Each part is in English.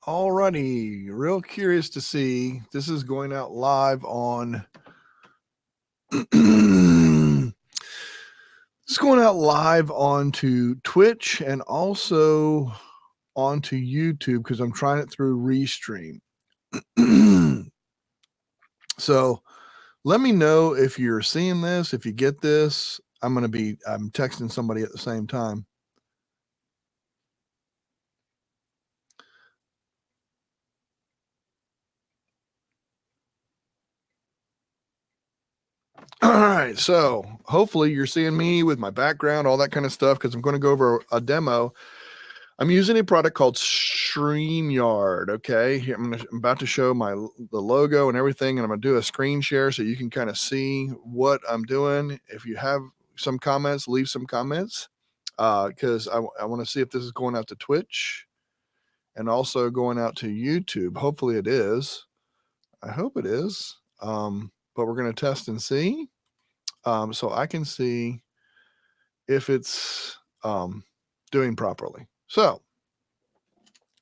Alrighty, real curious to see. This is going out live on. It's going out live onto Twitch and also onto YouTube because I'm trying it through Restream. So let me know if you're seeing this, if you get this. I'm texting somebody at the same time. All right, so hopefully you're seeing me with my background, all that kind of stuff, because I'm going to go over a demo. I'm using a product called StreamYard. Okay, I'm about to show the logo and everything, and I'm going to do a screen share so you can kind of see what I'm doing. If you have some comments, leave some comments, because I want to see if this is going out to Twitch and also going out to YouTube. Hopefully it is. I hope it is. But we're going to test and see, so I can see if it's doing properly. So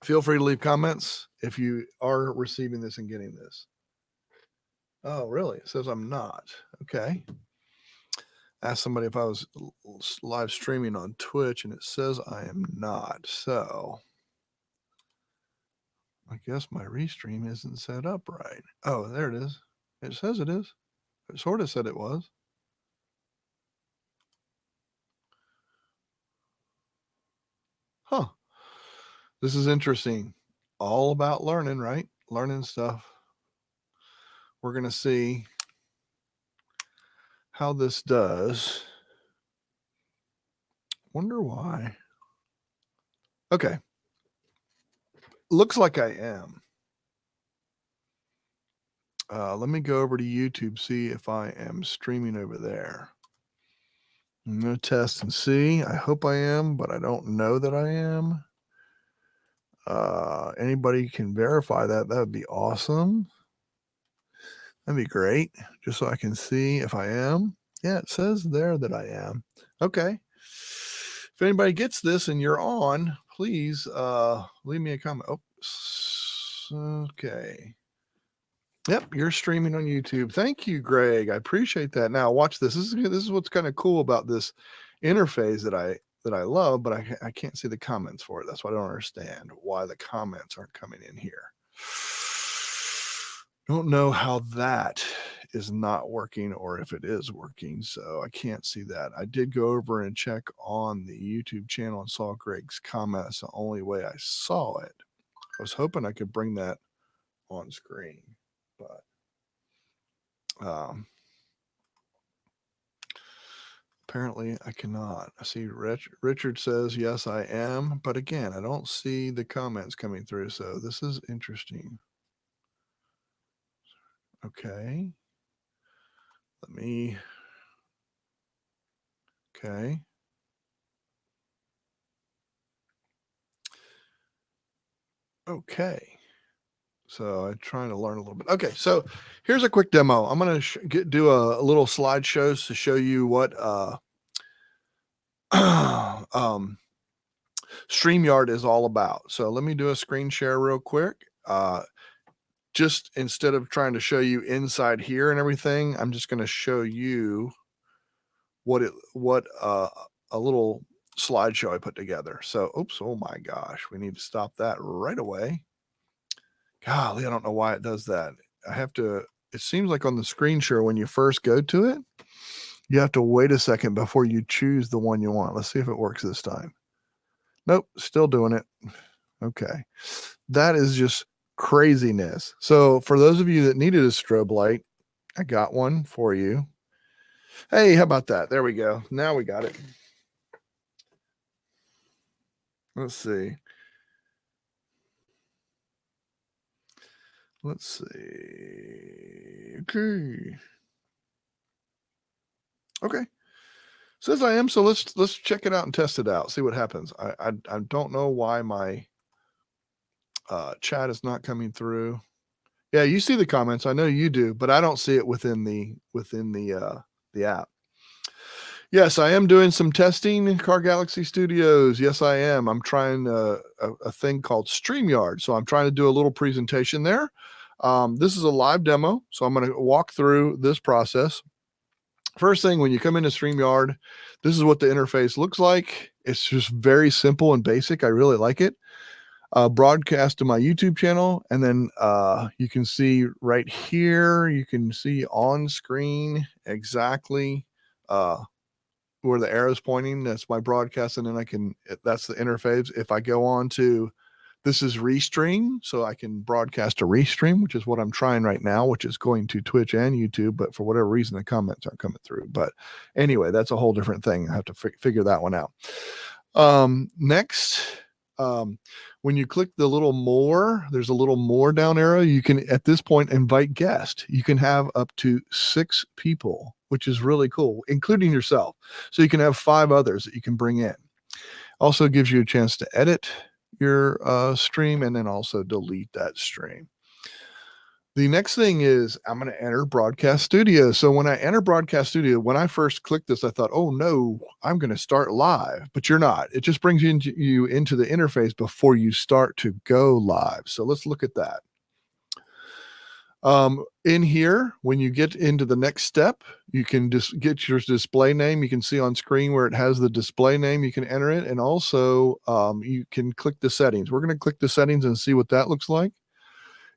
feel free to leave comments if you are receiving this and getting this. Oh, really? It says I'm not. Okay. Asked somebody if I was live streaming on Twitch, and it says I am not. So I guess my Restream isn't set up right. Oh, there it is. It says it is. It sort of said it was. Huh. This is interesting. All about learning, right? Learning stuff. We're going to see how this does. Wonder why. Okay. Looks like I am. Let me go over to YouTube, see if I am streaming over there. I'm going to test and see. I hope I am, but I don't know that I am. Anybody can verify that. That would be awesome. That'd be great. Just so I can see if I am. Yeah, it says there that I am. Okay. If anybody gets this and you're on, please leave me a comment. Oh, okay. Yep, you're streaming on YouTube. Thank you, Greg. I appreciate that. Now watch this. This is what's kind of cool about this interface that I love, but I can't see the comments for it. That's why I don't understand why the comments aren't coming in here. Don't know how that is not working or if it is working, so I can't see that. I did go over and check on the YouTube channel and saw Greg's comment. That's the only way I saw it. I was hoping I could bring that on screen, but apparently I cannot. I see Richard says, yes, I am. But again, I don't see the comments coming through. So this is interesting. Okay. Okay. Okay. So I'm trying to learn a little bit. Okay. So here's a quick demo. I'm going to do a little slideshows to show you what StreamYard is all about. So let me do a screen share real quick. Just instead of trying to show you inside here and everything, I'm just going to show you what a little slideshow I put together. So, oops, oh my gosh, we need to stop that right away. Golly, I don't know why it does that. It seems like on the screen share, when you first go to it, you have to wait a second before you choose the one you want. Let's see if it works this time. Nope, still doing it. Okay. That is just craziness. So for those of you that needed a strobe light, I got one for you. Hey, how about that? There we go. Now we got it. Let's see. Let's see. Okay. Says I am. So let's check it out and test it out. See what happens. I don't know why my chat is not coming through. Yeah, you see the comments. I know you do, but I don't see it within the app. Yes, I am doing some testing in Car Galaxy Studios. Yes, I am. I'm trying a thing called StreamYard. So I'm trying to do a little presentation there. This is a live demo. So I'm going to walk through this process. First thing, when you come into StreamYard, this is what the interface looks like. It's just very simple and basic. I really like it. Broadcast to my YouTube channel, and then you can see right here, you can see on screen exactly where the arrow's pointing. That's my broadcast, and then that's the interface. If I go on to, this is Restream, so I can broadcast a Restream, which is what I'm trying right now, which is going to Twitch and YouTube, but for whatever reason, the comments aren't coming through. But anyway, that's a whole different thing. I have to figure that one out. Next, when you click the little more, there's a little more down arrow. You can, at this point, invite guests. You can have up to 6 people, which is really cool, including yourself. So you can have 5 others that you can bring in. Also gives you a chance to edit your stream and then also delete that stream. The next thing is I'm going to enter Broadcast Studio. So when I enter Broadcast Studio, when I first clicked this, I thought, oh no, I'm going to start live, but you're not. It just brings you into the interface before you start to go live. So let's look at that. In here, when you get into the next step, you can just get your display name. You can see on screen where it has the display name. You can enter it. And also you can click the settings. We're going to click the settings and see what that looks like.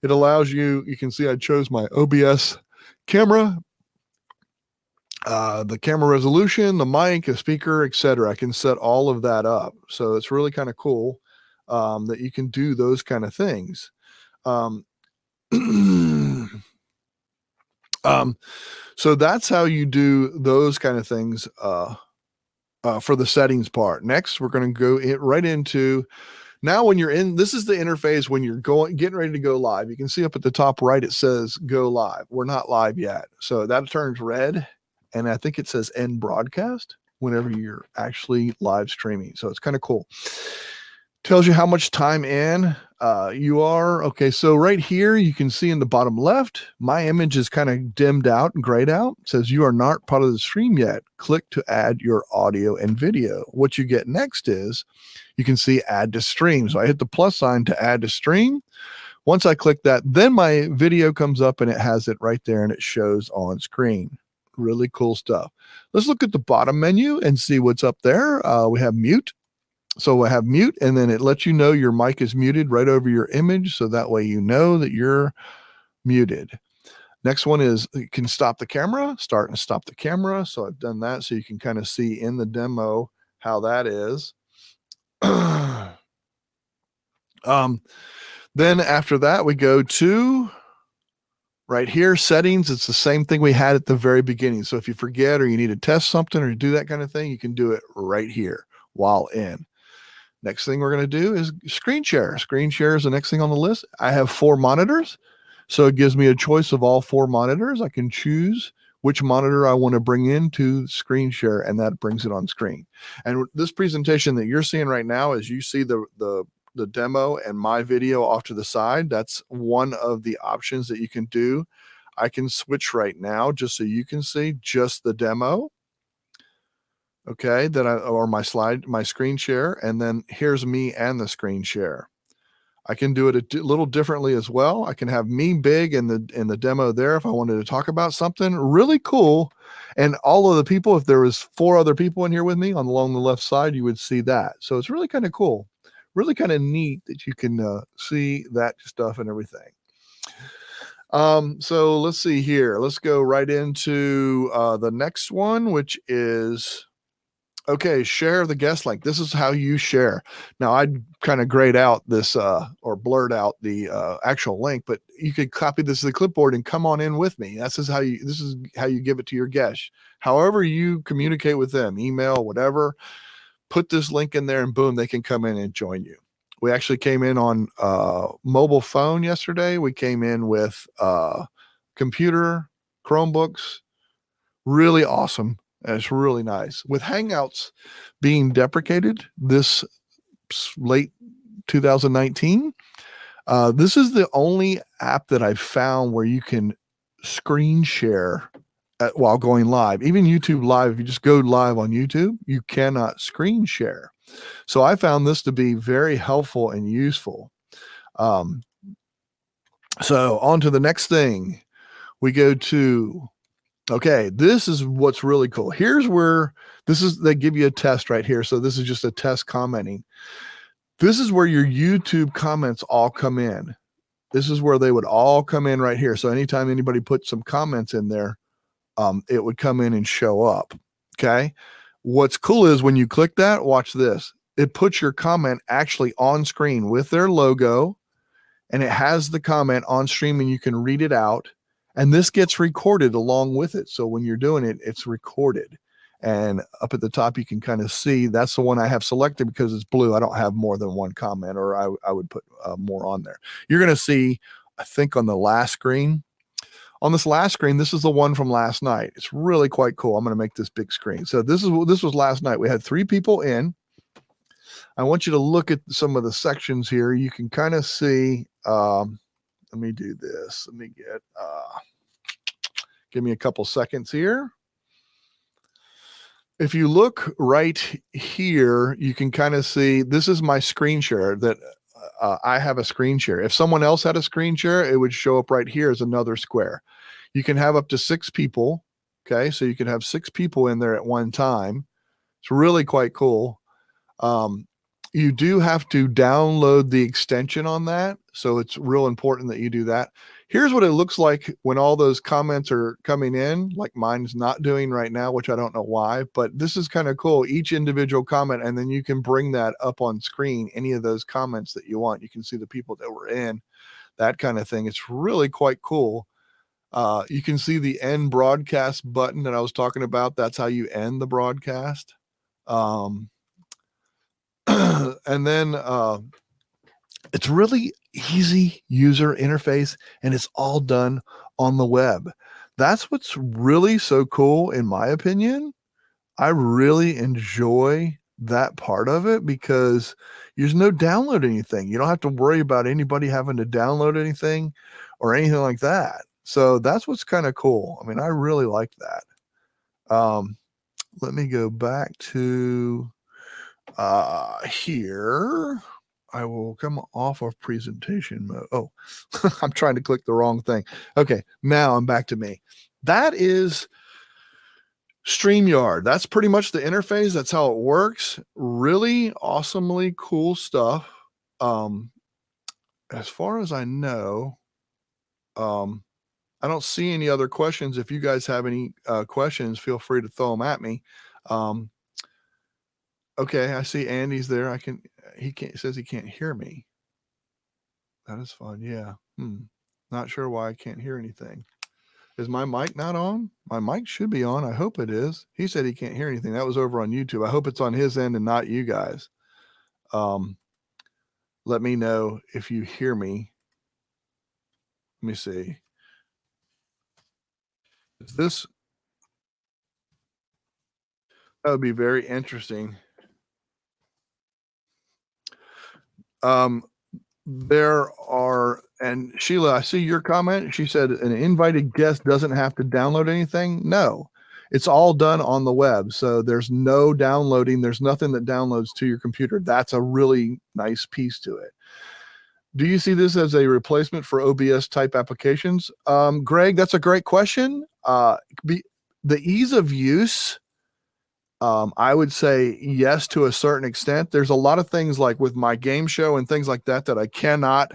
It allows you can see I chose my OBS camera, the camera resolution, the mic, a speaker, etc. I can set all of that up. So it's really kind of cool that you can do those kind of things. So that's how you do those kind of things for the settings part. Next, we're going to go right into, now when you're in, this is the interface when you're getting ready to go live. You can see up at the top right, it says go live. We're not live yet. So that turns red. And I think it says end broadcast whenever you're actually live streaming. So it's kind of cool. Tells you how much time in you are. Okay, so right here, you can see in the bottom left, my image is kind of dimmed out and grayed out. It says you are not part of the stream yet. Click to add your audio and video. What you get next is you can see add to stream. So I hit the plus sign to add to stream. Once I click that, then my video comes up and it has it right there and it shows on screen. Really cool stuff. Let's look at the bottom menu and see what's up there. We have mute. So I have mute, and then it lets you know your mic is muted right over your image. So that way you know that you're muted. Next one is you can stop the camera, start and stop the camera. So I've done that so you can kind of see in the demo how that is. Then after that, we go to right here, settings. It's the same thing we had at the very beginning. So if you forget or you need to test something or do that kind of thing, you can do it right here while in. Next thing we're going to do is screen share. Screen share is the next thing on the list. I have 4 monitors, so it gives me a choice of all 4 monitors. I can choose which monitor I want to bring into screen share, and that brings it on screen. And this presentation that you're seeing right now, as you see the demo and my video off to the side, that's one of the options that you can do. I can switch right now just so you can see just the demo. Okay, or my screen share, and then here's me and the screen share. I can do it a little differently as well. I can have me big in the demo there if I wanted to talk about something really cool. And all of the people, if there was 4 other people in here with me along the left side, you would see that. So it's really kind of cool, really kind of neat that you can see that stuff and everything. So let's see here. Let's go right into the next one, which is, okay, share the guest link. This is how you share. Now, I'd kind of grayed out this or blurred out the actual link, but you could copy this to the clipboard and come on in with me. This is how you give it to your guests. However you communicate with them, email, whatever, put this link in there and boom, they can come in and join you. We actually came in on mobile phone yesterday. We came in with computer, Chromebooks. Really awesome. It's really nice. With Hangouts being deprecated this late 2019, this is the only app that I've found where you can screen share while going live. Even YouTube Live, if you just go live on YouTube, you cannot screen share. So I found this to be very helpful and useful. So on to the next thing. We go to, okay, this is what's really cool. Here's where they give you a test right here. So this is just a test commenting. This is where your YouTube comments all come in. This is where they would all come in right here. So anytime anybody puts some comments in there, it would come in and show up. Okay. What's cool is when you click that, watch this. It puts your comment actually on screen with their logo, and it has the comment on stream and you can read it out. And this gets recorded along with it. So when you're doing it, it's recorded. And up at the top, you can kind of see that's the one I have selected because it's blue. I don't have more than one comment, or I would put more on there. You're going to see, I think on the last screen, on this last screen, this is the one from last night. It's really quite cool. I'm going to make this big screen. So this was last night. We had 3 people in. I want you to look at some of the sections here. You can kind of see, let me do this. Let me get, give me a couple seconds here. If you look right here, you can kind of see, this is my screen share that I have a screen share. If someone else had a screen share, it would show up right here as another square. You can have up to 6 people. Okay. So you can have 6 people in there at one time. It's really quite cool. You do have to download the extension on that. So it's real important that you do that. Here's what it looks like when all those comments are coming in, like mine's not doing right now, which I don't know why, but this is kind of cool. Each individual comment, and then you can bring that up on screen, any of those comments that you want. You can see the people that were in, that kind of thing. It's really quite cool. You can see the end broadcast button that I was talking about. That's how you end the broadcast. And then it's really easy user interface, and it's all done on the web. That's what's really so cool, in my opinion. I really enjoy that part of it because there's no download anything. You don't have to worry about anybody having to download anything or anything like that. So that's what's kind of cool. I mean, I really like that. Let me go back to here. I will come off of presentation mode. Oh, I'm trying to click the wrong thing. Okay, now I'm back to me. That is StreamYard. That's pretty much the interface. That's how it works. Really awesomely cool stuff. As far as I know, I don't see any other questions. If you guys have any questions, feel free to throw them at me. Okay, I see Andy's there. He says he can't hear me. That is fun. Yeah. Not sure why I can't hear anything. Is my mic not on? My mic should be on. I hope it is. He said he can't hear anything. That was over on YouTube. I hope it's on his end and not you guys. Let me know if you hear me. Let me see. Is this? That would be very interesting. There are, and Sheila, I see your comment. She said an invited guest doesn't have to download anything. No, it's all done on the web. So there's no downloading. There's nothing that downloads to your computer. That's a really nice piece to it. Do you see this as a replacement for OBS type applications? Greg, that's a great question. The ease of use, I would say yes to a certain extent. There's a lot of things like with my game show and things like that I cannot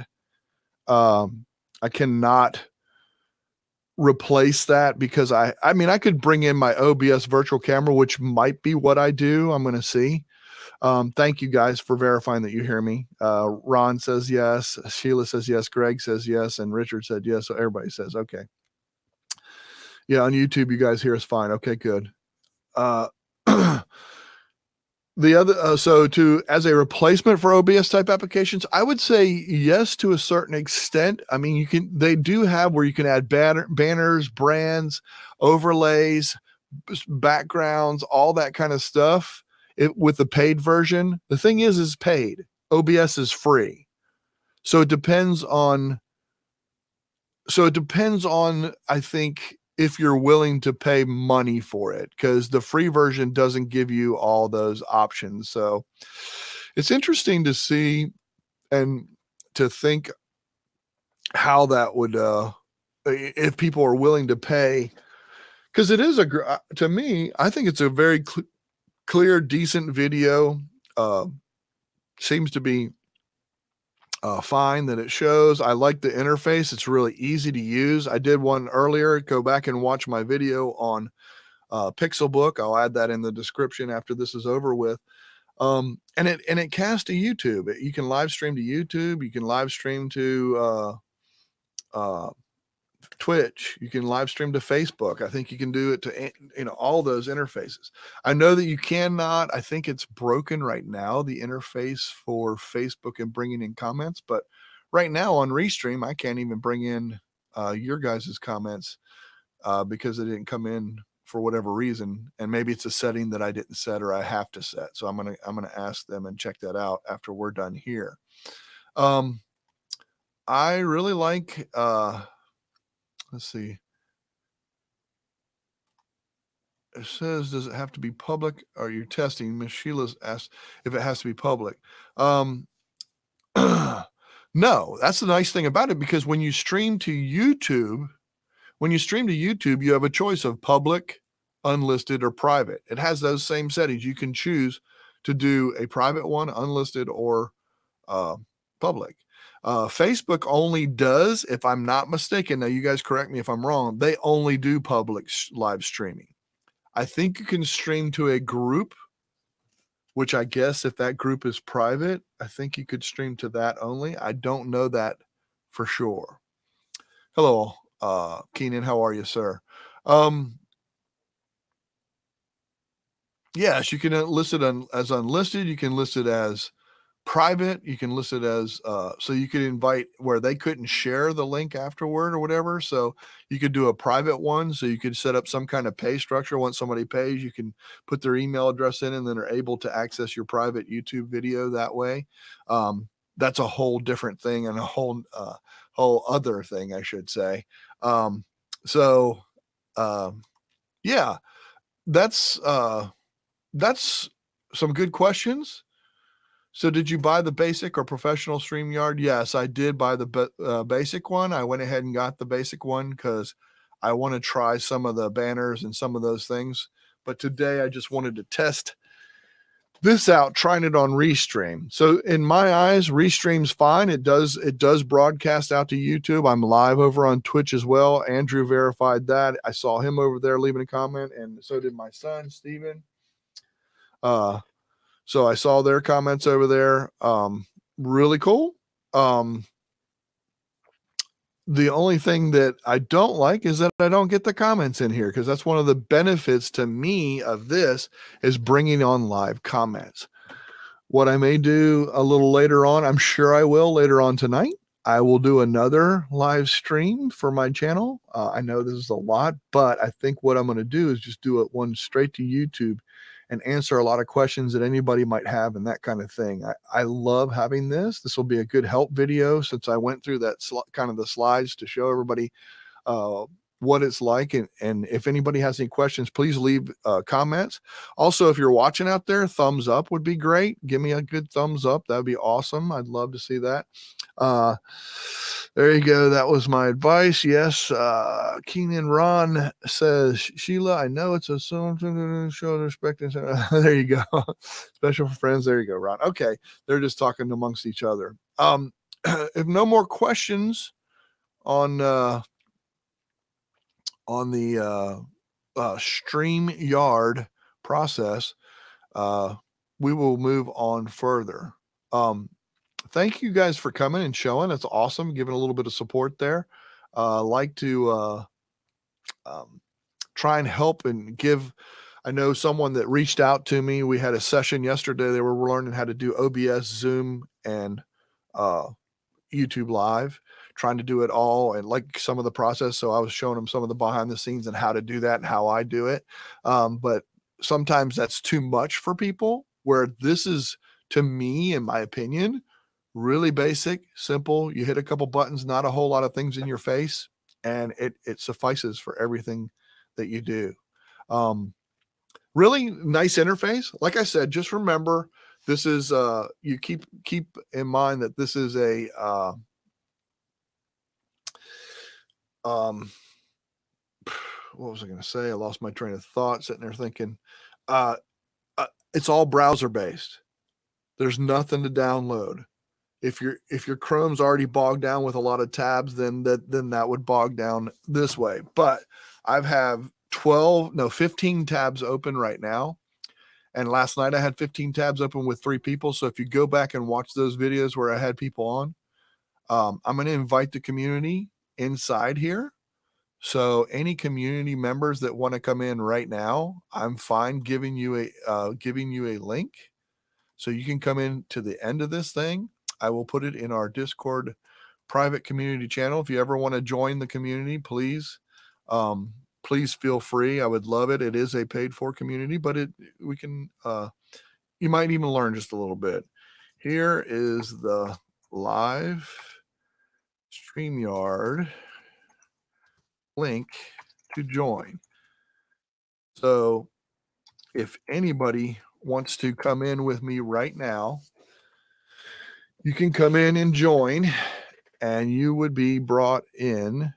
replace that because I mean, I could bring in my OBS virtual camera, which might be what I do. I'm going to see. Thank you guys for verifying that you hear me. Ron says yes. Sheila says yes. Greg says yes. And Richard said yes. So everybody says, okay. Yeah. On YouTube, you guys hear us fine. Okay, good. The other, so as a replacement for OBS type applications, I would say yes to a certain extent. I mean, they do have where you can add banners, brands, overlays, backgrounds, all that kind of stuff with the paid version. The thing is paid. OBS is free. So it depends on, I think, if you're willing to pay money for it, because the free version doesn't give you all those options. So it's interesting to see and to think how that would, if people are willing to pay, because it is to me, I think it's a very clear, decent video. Seems to be fine that it shows. I like the interface. It's really easy to use. I did one earlier. Go back and watch my video on Pixelbook. I'll add that in the description after this is over with. And it casts to YouTube. You can live stream to YouTube. You can live stream to Twitch. You can live stream to Facebook. I think you can do it to, all those interfaces. I know that you cannot, I think it's broken right now, the interface for Facebook and bringing in comments, but right now on Restream, I can't even bring in your guys' comments because they didn't come in for whatever reason. And maybe it's a setting that I didn't set or I have to set. So I'm going to ask them and check that out after we're done here. I really like, let's see. It says, does it have to be public? Are you testing? Miss Sheila's asked if it has to be public. No, that's the nice thing about it, because when you stream to YouTube, you have a choice of public, unlisted, or private. It has those same settings. You can choose to do a private one, unlisted, or public. Facebook only does, if I'm not mistaken, now you guys correct me if I'm wrong, they only do public live streaming. I think you can stream to a group, which I guess if that group is private, I think you could stream to that only. I don't know that for sure. Hello, Keenan, how are you, sir? Yes, you can list it as unlisted. You can list it as private. You can list it as so you could invite where they couldn't share the link afterward or whatever. So you could do a private one. So you could set up some kind of pay structure. Once somebody pays, you can put their email address in and then are able to access your private YouTube video that way. That's a whole different thing and a whole other thing, I should say. Yeah, that's some good questions. So did you buy the basic or professional StreamYard? Yes, I did buy the basic one. I went ahead and got the basic one because I want to try some of the banners and some of those things. But today I just wanted to test this out, trying it on Restream. So in my eyes, Restream's fine. It does broadcast out to YouTube. I'm live over on Twitch as well. Andrew verified that. I saw him over there leaving a comment, and so did my son, Steven. So I saw their comments over there. Really cool. The only thing that I don't like is that I don't get the comments in here, because that's one of the benefits to me of this is bringing on live comments. What I may do a little later on, I'm sure I will later on tonight, I will do another live stream for my channel. I know this is a lot, but I think what I'm going to do is just do it one straight to YouTube and answer a lot of questions that anybody might have and that kind of thing. I love having this. This will be a good help video, since I went through that kind of the slides to show everybody what it's like. And if anybody has any questions, please leave comments. Also, if you're watching out there, thumbs up would be great. Give me a good thumbs up. That would be awesome. I'd love to see that. There you go. That was my advice. Yes. Keenan Ron says, Sheila, I know it's assumed to show respect. There you go. Special for friends. There you go, Ron. Okay. They're just talking amongst each other. If no more questions on the StreamYard process, we will move on further. Thank you guys for coming and showing. It's awesome, giving a little bit of support there. Like to try and help and give. I know someone that reached out to me. We had a session yesterday. They were learning how to do OBS, Zoom, and YouTube Live, trying to do it all and like some of the process. So I was showing them some of the behind the scenes and how to do that and how I do it. But sometimes that's too much for people, where this is, to me, in my opinion, really basic, simple. You hit a couple buttons, not a whole lot of things in your face. and it suffices for everything that you do. Really nice interface. Like I said, just remember this is you keep in mind that this is a what was I going to say? I lost my train of thought sitting there thinking, uh, it's all browser based. There's nothing to download. If your Chrome's already bogged down with a lot of tabs, then that would bog down this way. But I've have 15 tabs open right now. And last night I had 15 tabs open with 3 people. So if you go back and watch those videos where I had people on, I'm going to invite the community inside here. So any community members that want to come in right now, I'm fine giving you a link. So you can come in to the end of this thing. I will put it in our Discord private community channel. If you ever want to join the community, please feel free. I would love it. It is a paid for community, but you might even learn just a little bit. Here is the live StreamYard link to join. So if anybody wants to come in with me right now, you can come in and join, and you would be brought in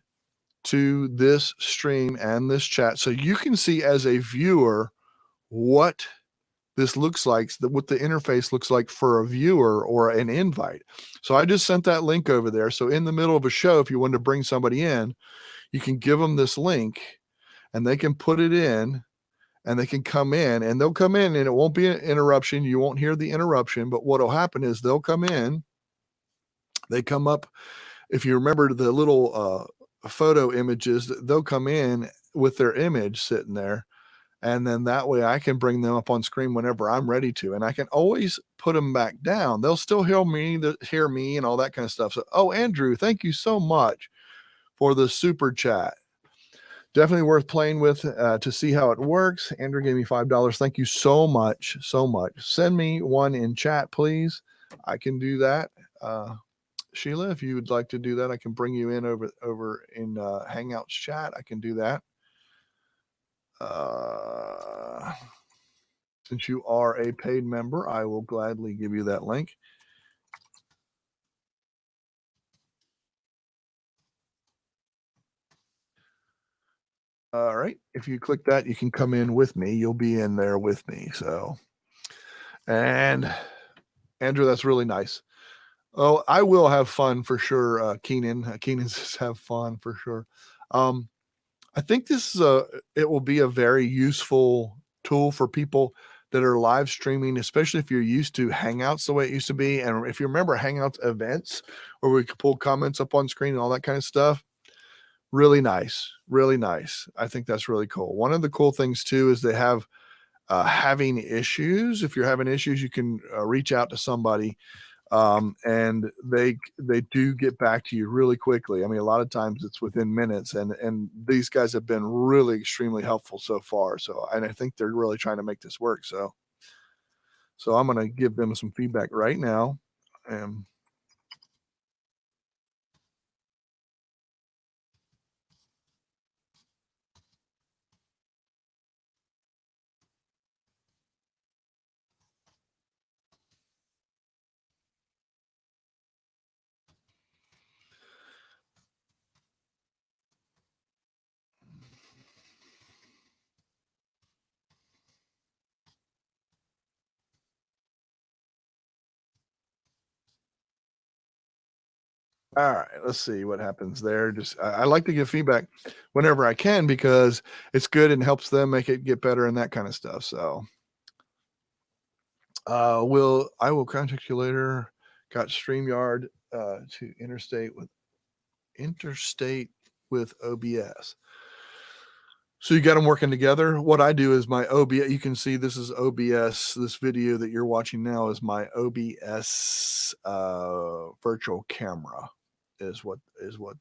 to this stream and this chat. So you can see as a viewer what this looks like, what the interface looks like for a viewer or an invite. So I just sent that link over there. So in the middle of a show, if you want to bring somebody in, you can give them this link and they can put it in and they can come in, and they'll come in and it won't be an interruption. You won't hear the interruption, but what'll happen is they'll come in, they come up. If you remember the little photo images, they'll come in with their image sitting there. And then that way I can bring them up on screen whenever I'm ready to, and I can always put them back down. They'll still hear me and all that kind of stuff. So, Andrew, thank you so much for the super chat. Definitely worth playing with to see how it works. Andrew gave me $5. Thank you so much. Send me one in chat, please. I can do that. Sheila, if you would like to do that, I can bring you in over in Hangouts chat. I can do that. Since you are a paid member, I will gladly give you that link. All right. If you click that, you can come in with me. You'll be in there with me. So, and Andrew, that's really nice. Oh, I will have fun for sure. Keenan says have fun for sure. I think this is it will be a very useful tool for people that are live streaming, especially if you're used to Hangouts the way it used to be. And if you remember Hangouts events where we could pull comments up on screen and all that kind of stuff, really nice. I think that's really cool. One of the cool things too is they have having issues. If you're having issues, you can reach out to somebody and they do get back to you really quickly. I mean, a lot of times it's within minutes, and these guys have been really extremely helpful so far. So, and I think they're really trying to make this work. So I'm going to give them some feedback right now. All right, let's see what happens there. I like to give feedback whenever I can because it's good and helps them make it get better and that kind of stuff. So I will contact you later. Got StreamYard to interstate with OBS. So you got them working together. What I do is my OBS, you can see this is OBS. This video that you're watching now is my OBS virtual camera is what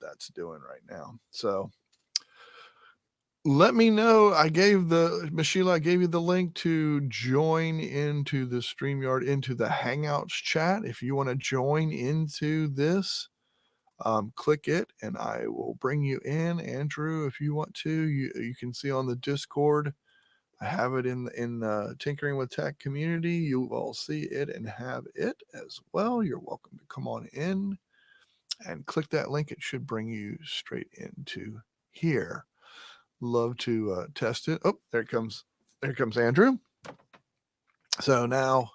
that's doing right now. So let me know. Sheila, I gave you the link to join into the StreamYard, into the Hangouts chat. If you want to join into this, click it and I will bring you in. Andrew, if you want to, you can see on the Discord. I have it in the Tinkering with Tech community. You will see it and have it as well. You're welcome to come on in and click that link. It should bring you straight into here. Love to test it. Oh, there it comes. There comes Andrew. So now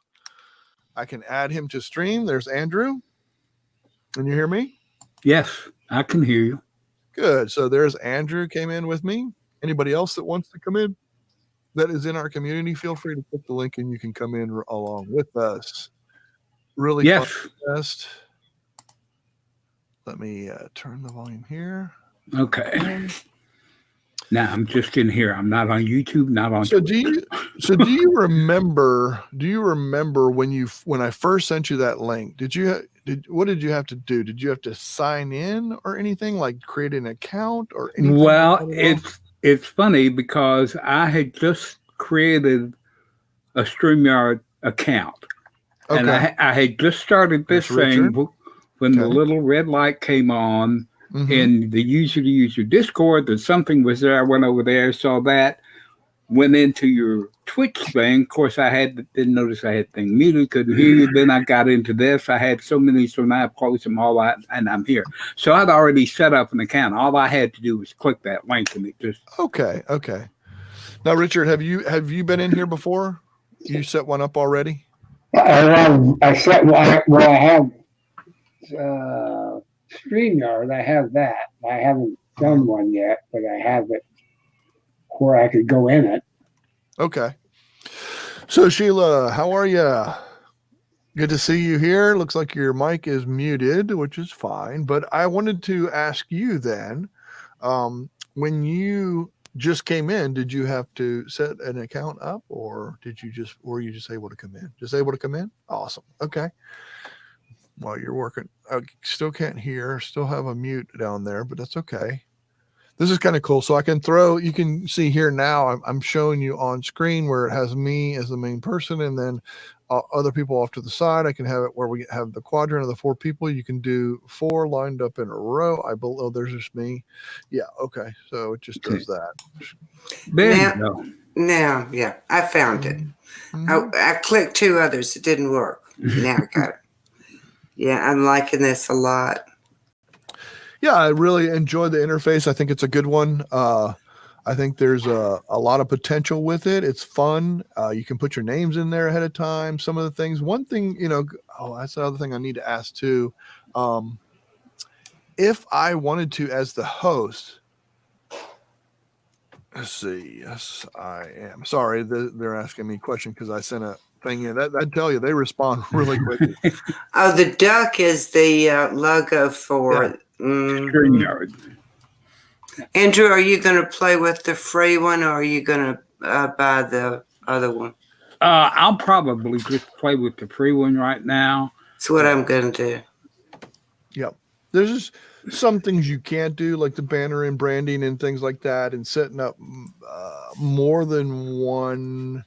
I can add him to stream. There's Andrew. Can you hear me? Yes, I can hear you. Good. So there's Andrew came in with me. Anybody else that wants to come in that is in our community, feel free to click the link and you can come in along with us. Really fun test. Let me turn the volume here. Okay. Now I'm just in here. I'm not on YouTube, not on Twitter. Do you remember when I first sent you that link, what did you have to do? Did you have to sign in or anything, like create an account or anything? Well, it's funny because I had just created a StreamYard account. Okay. And I had just started this thing when the little red light came on in the user-to-user Discord, that something was there. I went over there, saw that, went into your Twitch thing. Of course, didn't notice I had thing muted, couldn't hear you. Then I got into this. I had so many, so now I've closed them all out, and I'm here. So I'd already set up an account. All I had to do was click that link, and it just... Okay. Now, Richard, have you been in here before? You set one up already? I set one. Well, I have StreamYard. I have that. I haven't done one yet, but I have it where I could go in it. Okay. So, Sheila, how are you? Good to see you here. Looks like your mic is muted, which is fine. But I wanted to ask you then, when you just came in, did you have to set an account up, or were you just able to come in? Just able to come in? Awesome. Okay. While you're working, I still can't hear, still have a mute down there, but that's okay. This is kind of cool. So you can see here now, I'm showing you on screen where it has me as the main person, and then other people off to the side. I can have it where we have the quadrant of the 4 people. You can do 4 lined up in a row. There's just me. Yeah. Okay. So it just does that. Now, yeah, I found it. I clicked 2 others. It didn't work. Now I got it. Yeah, I'm liking this a lot. Yeah, I really enjoyed the interface. I think it's a good one. I think there's a lot of potential with it. It's fun. You can put your names in there ahead of time. Some of the things. One thing, that's the other thing I need to ask too. If I wanted to, as the host, let's see. Yes, I am. Sorry, they're asking me a question because I sent a thing in. I tell you, they respond really quickly. Oh, the duck is the logo for StreamYard. Andrew, are you going to play with the free one, or are you going to buy the other one? I'll probably just play with the free one right now. That's what I'm going to do. Yep. There's just some things you can't do, like the banner and branding and things like that, and setting up more than one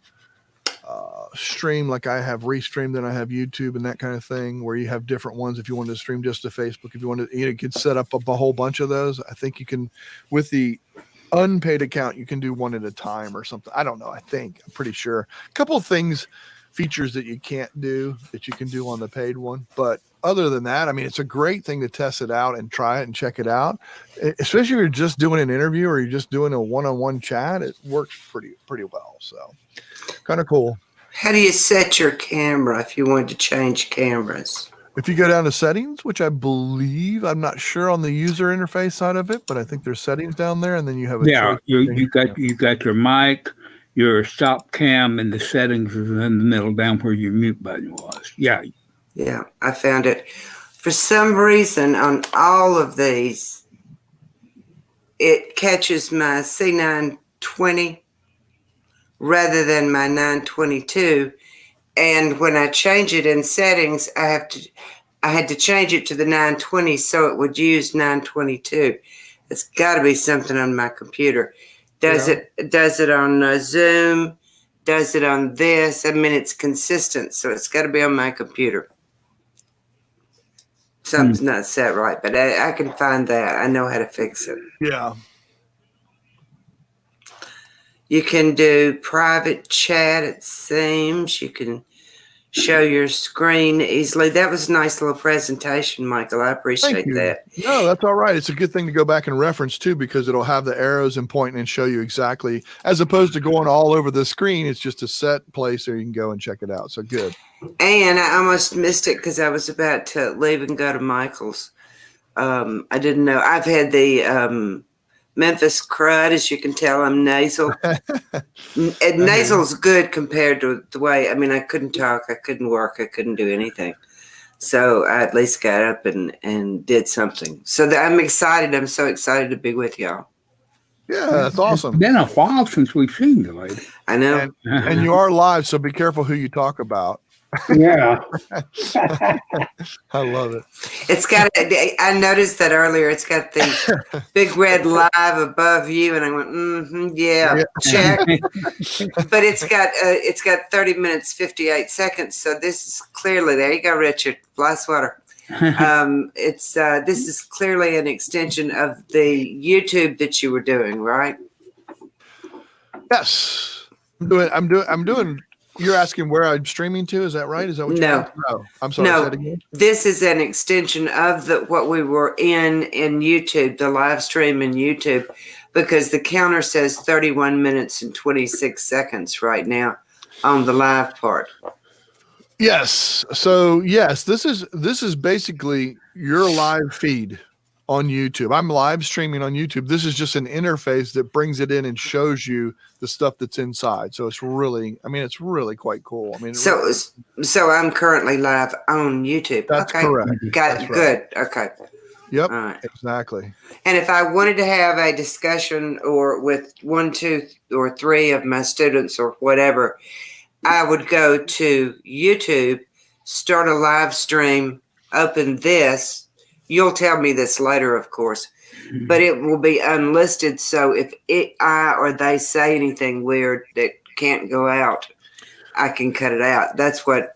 stream. Like I have Restream, then I have YouTube and that kind of thing, where you have different ones. If you wanted to stream just to Facebook, if you wanted, you could set up a whole bunch of those. I think you can, with the unpaid account, you can do one at a time or something. I don't know. I'm pretty sure. A couple of features that you can't do that you can do on the paid one. But other than that, I mean, it's a great thing to test it out and try it and check it out. Especially if you're just doing an interview or you're just doing a one-on-one chat, it works pretty well. So kind of cool. How do you set your camera if you want to change cameras? If you go down to settings, which I believe, I'm not sure on the user interface side of it, but I think there's settings down there, and then you have a you got your mic, your stop cam, and the settings is in the middle down where your mute button was. Yeah, I found it. For some reason, on all of these, it catches my C920 rather than my 922. And when I change it in settings, I had to change it to the 920 so it would use 922. It's got to be something on my computer. Does it on Zoom? Does it on this? I mean, it's consistent, so it's got to be on my computer. Something's not set right, but I can find that. I know how to fix it. Yeah. You can do private chat, it seems. You can show your screen easily. That was a nice little presentation, Michael. I appreciate that. No, that's all right. It's a good thing to go back and reference too, because it'll have the arrows and pointing and show you exactly, as opposed to going all over the screen. It's just a set place there you can go and check it out. So good. And I almost missed it because I was about to leave and go to Michael's. I didn't know. I've had the Memphis crud, as you can tell. I'm nasal. Nasal's good compared to the way, I mean, I couldn't talk, I couldn't work, I couldn't do anything. So I at least got up and did something. So I'm excited. I'm so excited to be with y'all. Yeah, that's awesome. It's been a while since we've seen you, lady. I know. And you are live, so be careful who you talk about. Yeah. I love it. It's got, I noticed that earlier, it's got the big red live above you, and I went, yeah, check. But it's got 30 minutes, 58 seconds. So this is clearly, there you go, Richard, fly swatter. This is clearly an extension of the YouTube that you were doing, right? Yes. I'm doing. You're asking where I'm streaming to? Is that right? Is that what you're asking? No. I'm sorry. No, this is an extension of what we were in YouTube, the live stream in YouTube, because the counter says 31 minutes and 26 seconds right now on the live part. Yes. So yes, this is basically your live feed on YouTube. I'm live streaming on YouTube. This is just an interface that brings it in and shows you the stuff that's inside. So it's really, I mean, it's really quite cool. I mean, so I'm currently live on YouTube. That's correct. Got it. Good. Okay. Yep. All right. Exactly. And if I wanted to have a discussion or with 1, 2, or 3 of my students or whatever, I would go to YouTube, start a live stream, open this. You'll tell me this later, of course, but it will be unlisted. So if I or they say anything weird that can't go out, I can cut it out. That's why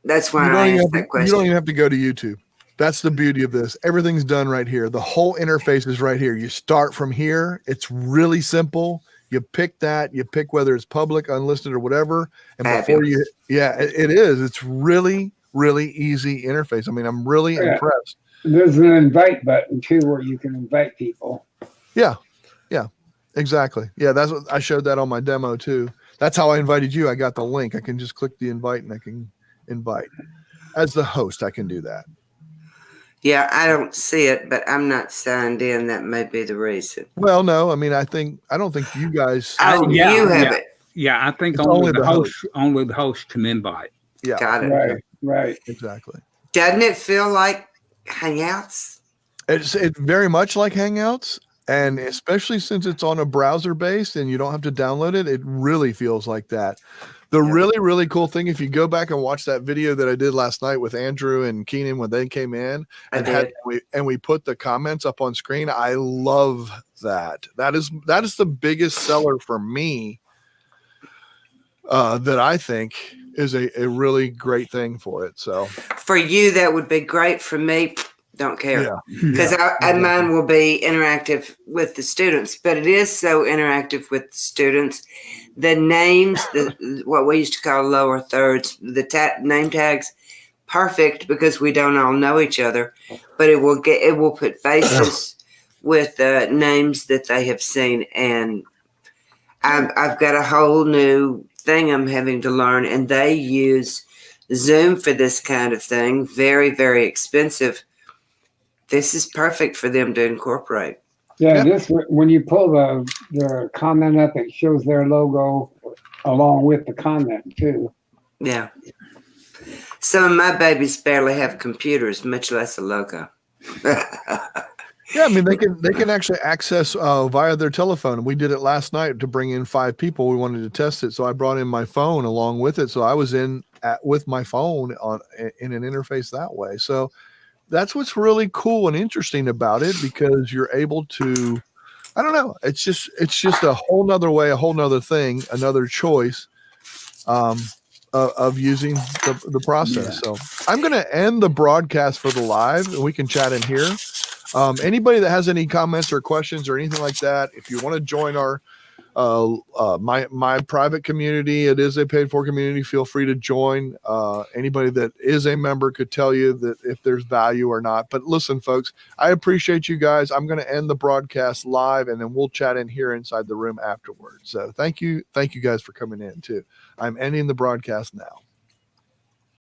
I asked that question. You don't even have to go to YouTube. That's the beauty of this. Everything's done right here. The whole interface is right here. You start from here. It's really simple. You pick that. You pick whether it's public, unlisted, or whatever. And before you, it is. It's really, really easy interface. I mean, I'm really impressed. There's an invite button too, where you can invite people. Yeah, exactly. Yeah, that's what I showed that on my demo too. That's how I invited you. I got the link. I can just click the invite and I can invite. As the host, I can do that. Yeah, I don't see it, but I'm not signed in. That may be the reason. Well, no, I mean, I don't think you guys. Oh, you have it. Yeah, I think only the host can invite. Yeah, got it. Right, exactly. Doesn't it feel like Hangouts? It's very much like Hangouts, and especially since it's on a browser base and you don't have to download it, it really feels like that. The really, really cool thing, if you go back and watch that video that I did last night with Andrew and Keenan when they came in, we put the comments up on screen. I love that. That is the biggest seller for me. That I think is a really great thing for it. So for you, that would be great. For me, don't care, because mine will be interactive with the students. But it is so interactive with the students. The names, what we used to call lower thirds, the name tags, perfect because we don't all know each other. But it will put faces with names that they have seen, and I've got a whole new thing I'm having to learn, and they use Zoom for this kind of thing. Very, very expensive. This is perfect for them to incorporate. Yeah, this when you pull the comment up, it shows their logo along with the comment too. Yeah. Some of my babies barely have computers, much less a logo. Yeah, I mean they can actually access via their telephone. We did it last night to bring in 5 people. We wanted to test it, so I brought in my phone along with it. So I was with my phone in an interface that way. So that's what's really cool and interesting about it, because you're able to, I don't know, it's just a whole nother way, a whole nother thing, another choice of of using the process. So I'm going to end the broadcast for the live, and we can chat in here. Anybody that has any comments or questions or anything like that, if you want to join our my private community, it is a paid for community, feel free to join. Anybody that is a member could tell you that if there's value or not. But listen, folks, I appreciate you guys. I'm going to end the broadcast live, and then we'll chat in here inside the room afterwards. So thank you guys for coming in too. I'm ending the broadcast now.